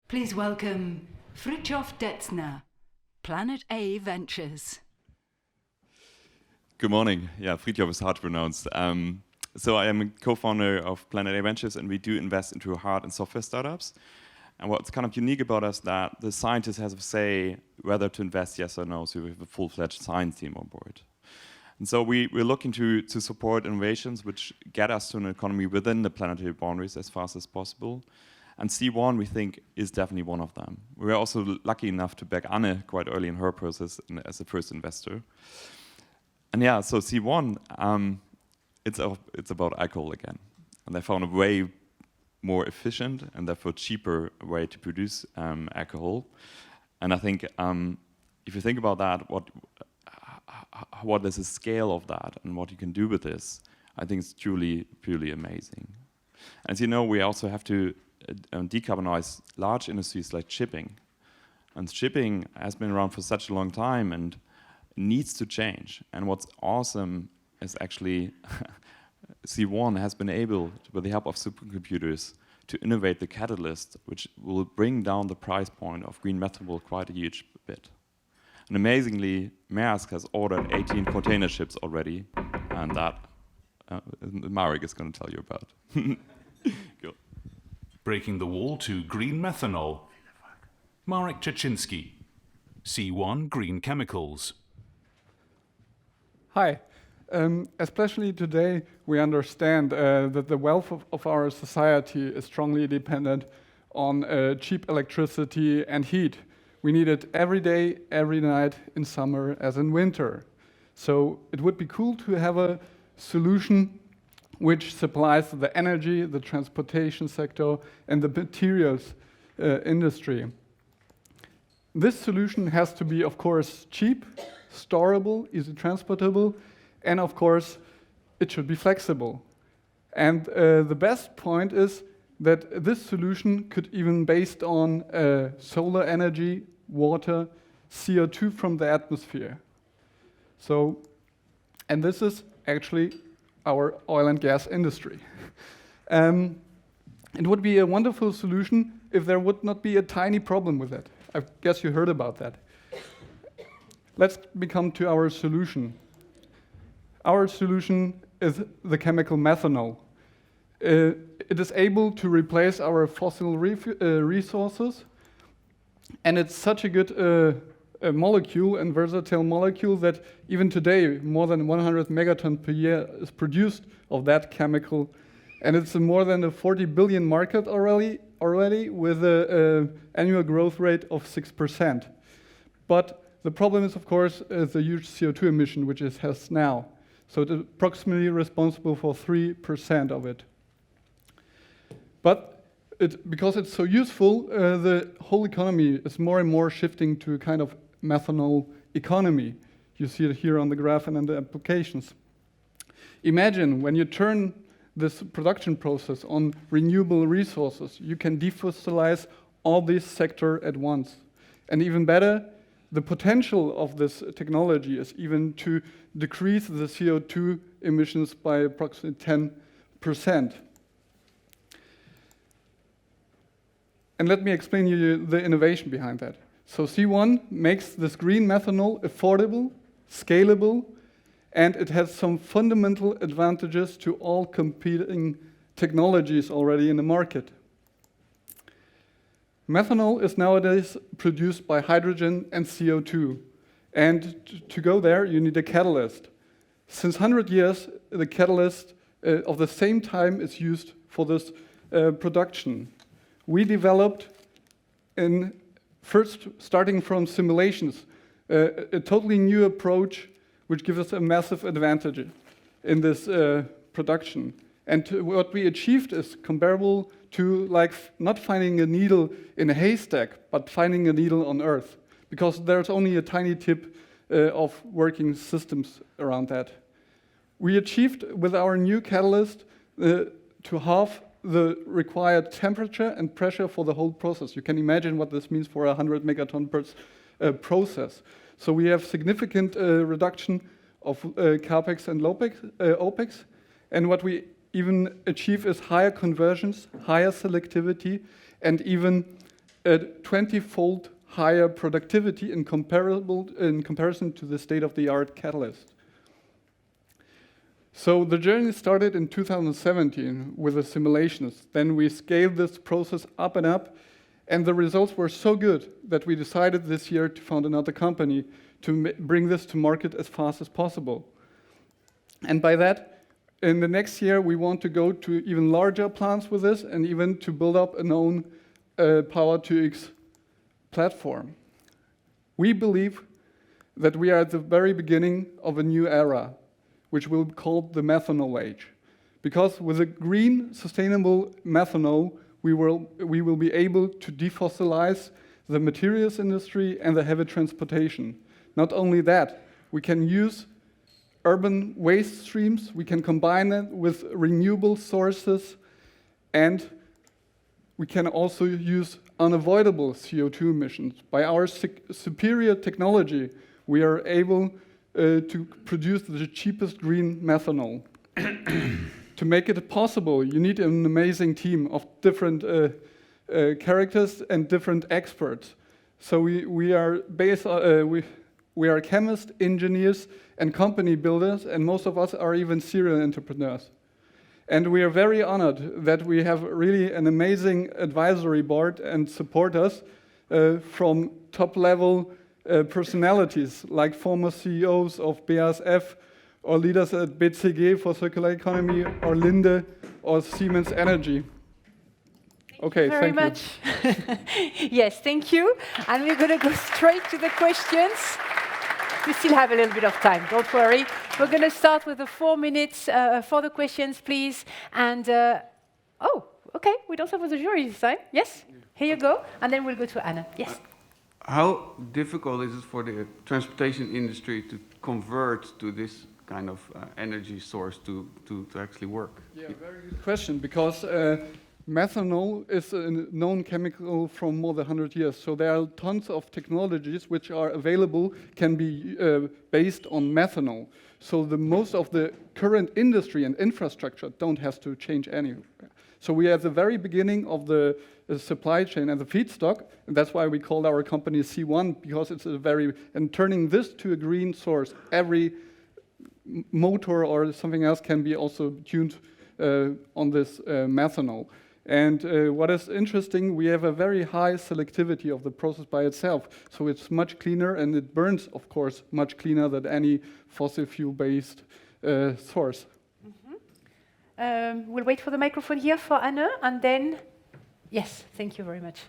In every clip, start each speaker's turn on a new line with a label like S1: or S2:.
S1: Please welcome Fritjof Detzner, Planet A Ventures.
S2: Good morning. Yeah, Fritjof is hard to pronounce. So I am a co-founder of Planet A Ventures, and we do invest into hard and software startups. And what's kind of unique about us that the scientist has a say whether to invest yes or no, so we have a full-fledged science team on board. And so we're looking to support innovations which get us to an economy within the planetary boundaries as fast as possible. And C1, we think, is definitely one of them. We were also lucky enough to back Anne quite early in her process as the first investor. And yeah, so C1, it's about alcohol again. And they found a way more efficient and therefore cheaper way to produce alcohol. And I think if you think about that, what is the scale of that and what you can do with this, I think it's truly amazing. As you know, we also have to decarbonize large industries like shipping. And shipping has been around for such a long time and needs to change. And what's awesome is actually C1 has been able, with the help of supercomputers, to innovate the catalyst, which will bring down the price point of green methanol quite a huge bit. And amazingly, Maersk has ordered 18 container ships already, and that Marek is going to tell you about. Go.
S3: Breaking the wall to green methanol. Marek Czaczynski, C1 Green Chemicals.
S4: Hi. Especially today, we understand that the wealth of our society is strongly dependent on cheap electricity and heat. We need it every day, every night, in summer as in winter. So it would be cool to have a solution which supplies the energy, the transportation sector, and the materials industry. This solution has to be, of course, cheap, storable, easy transportable, and of course, it should be flexible. And the best point is that this solution could even based on solar energy, water, CO2 from the atmosphere. So, and this is actually our oil and gas industry. It would be a wonderful solution if there would not be a tiny problem with it. I guess you heard about that. Let's become to our solution. Our solution is the chemical methanol. It is able to replace our fossil resources, and it's such a good a molecule and versatile molecule that even today more than 100 megaton per year is produced of that chemical, and it's a more than a 40 billion market already with an annual growth rate of 6%. But the problem is, of course, the huge CO2 emission which it has now. So it's approximately responsible for 3% of it. But because it's so useful, the whole economy is more and more shifting to a kind of methanol economy. You see it here on the graph and in the applications. Imagine when you turn this production process on renewable resources, you can defossilize all this sector at once. And even better, the potential of this technology is even to decrease the CO2 emissions by approximately 10%. And let me explain you the innovation behind that. So C1 makes this green methanol affordable, scalable, and it has some fundamental advantages to all competing technologies already in the market. Methanol is nowadays produced by hydrogen and CO2. And to go there, you need a catalyst. Since 100 years, the catalyst of the same time is used for this production. We developed, first starting from simulations, a totally new approach which gives us a massive advantage in this production. And what we achieved is comparable to like not finding a needle in a haystack, but finding a needle on Earth, because there's only a tiny tip of working systems around that. We achieved with our new catalyst to halve the required temperature and pressure for the whole process. You can imagine what this means for a 100 megaton per process. So we have significant reduction of CAPEX and OPEX, and what we even achieve is higher conversions, higher selectivity, and even a 20-fold higher productivity in comparison to the state-of-the-art catalyst. So the journey started in 2017 with the simulations. Then we scaled this process up and up, and the results were so good that we decided this year to found another company to bring this to market as fast as possible. And by that, in the next year, we want to go to even larger plants with this and even to build up an own Power-to-X platform. We believe that we are at the very beginning of a new era, which will be called the methanol age. Because with a green, sustainable methanol, we will be able to defossilize the materials industry and the heavy transportation. Not only that, we can use urban waste streams, we can combine it with renewable sources, and we can also use unavoidable CO2 emissions. By our superior technology, we are able to produce the cheapest green methanol. To make it possible, you need an amazing team of different characters and different experts. So we are chemists, engineers, and company builders, and most of us are even serial entrepreneurs. And we are very honored that we have really an amazing advisory board and support us from top-level personalities like former CEOs of BASF or leaders at BCG for circular economy or Linde or Siemens Energy. Okay, thank you.
S5: Very much. Yes, thank you. And we're going to go straight to the questions. We still have a little bit of time, don't worry. We're going to start with the 4 minutes for the questions, please. And, oh, okay, we don't start with the jury this time. Yes, here you go. And then we'll go to Anna. Yes.
S6: How difficult is it for the transportation industry to convert to this kind of energy source to actually work?
S4: Yeah, very good question, because methanol is a known chemical from more than 100 years. So there are tons of technologies which are available, can be based on methanol. So most of the current industry and infrastructure don't have to change anywhere. So we are at the very beginning of the supply chain and the feedstock, and that's why we called our company C1, because it's and turning this to a green source, every motor or something else can be also tuned on this methanol. And what is interesting, we have a very high selectivity of the process by itself. So it's much cleaner, and it burns, of course, much cleaner than any fossil fuel-based source.
S5: We'll wait for the microphone here for Anna, and then, yes, thank you very much.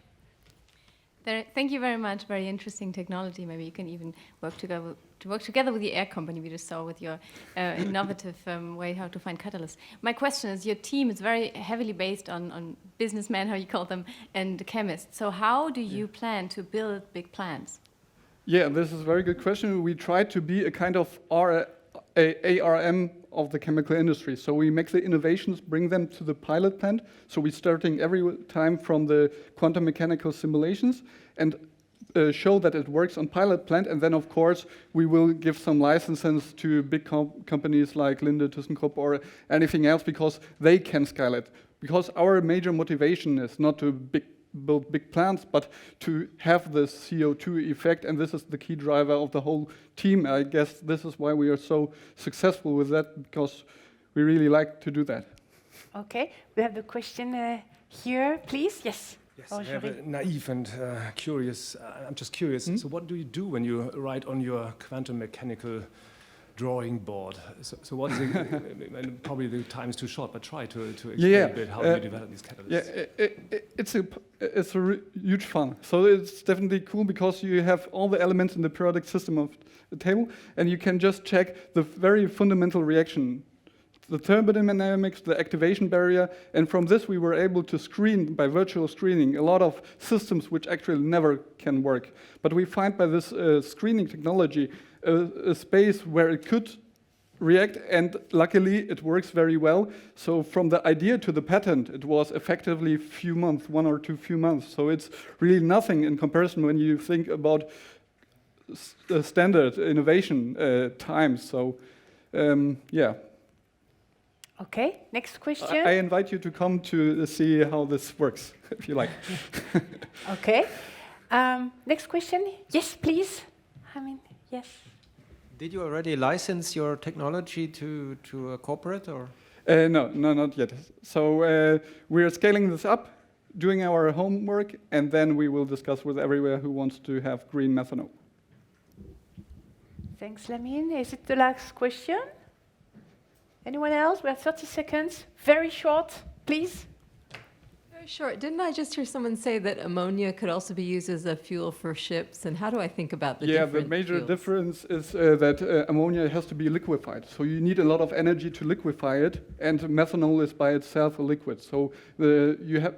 S7: Thank you very much. Very interesting technology. Maybe you can even work together with the air company we just saw with your innovative way how to find catalysts. My question is, your team is very heavily based on businessmen, how you call them, and chemists. So how do you plan to build big plants?
S4: Yeah, this is a very good question. We try to be a kind of ARM of the chemical industry. So we make the innovations, bring them to the pilot plant. So we're starting every time from the quantum mechanical simulations and show that it works on pilot plant. And then, of course, we will give some licenses to big companies like Linde, ThyssenKrupp, or anything else, because they can scale it. Because our major motivation is not to build big plants, but to have the CO2 effect, and this is the key driver of the whole team. I guess this is why we are so successful with that, because we really like to do that.
S5: Okay, we have the question here, please. Yes.
S8: Yes, I have a naive and curious. I'm just curious. So, what do you do when you write on your quantum mechanical drawing board? So what is and probably the time is too short, but try to explain a bit how you develop these catalysts.
S4: Yeah, it's huge fun. So it's definitely cool because you have all the elements in the periodic system of the table, and you can just check the very fundamental reaction, the thermodynamics, the activation barrier, and from this we were able to screen, by virtual screening, a lot of systems which actually never can work. But we find by this screening technology a space where it could react, and luckily it works very well. So from the idea to the patent, it was effectively few months, 1 or 2 few months. So it's really nothing in comparison when you think about standard innovation times. So yeah.
S5: Okay, next question.
S4: I invite you to come to see how this works, if you like.
S5: Okay. Next question. Yes, please. Yes.
S9: Did you already license your technology to a corporate or?
S4: No, not yet. So we are scaling this up, doing our homework, and then we will discuss with everywhere who wants to have green methanol.
S5: Thanks, Lamine. Is it the last question? Anyone else? We have 30 seconds. Very short, please.
S10: Very short. Didn't I just hear someone say that ammonia could also be used as a fuel for ships? And how do I think about the different
S4: the major
S10: fuels?
S4: difference is that ammonia has to be liquefied. So you need a lot of energy to liquefy it, and methanol is by itself a liquid. So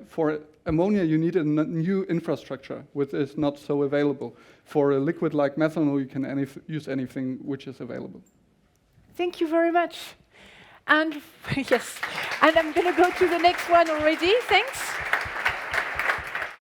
S4: for ammonia, you need a new infrastructure, which is not so available. For a liquid like methanol, you can use anything which is available.
S5: Thank you very much. And yes, and I'm going to go to the next one already. Thanks.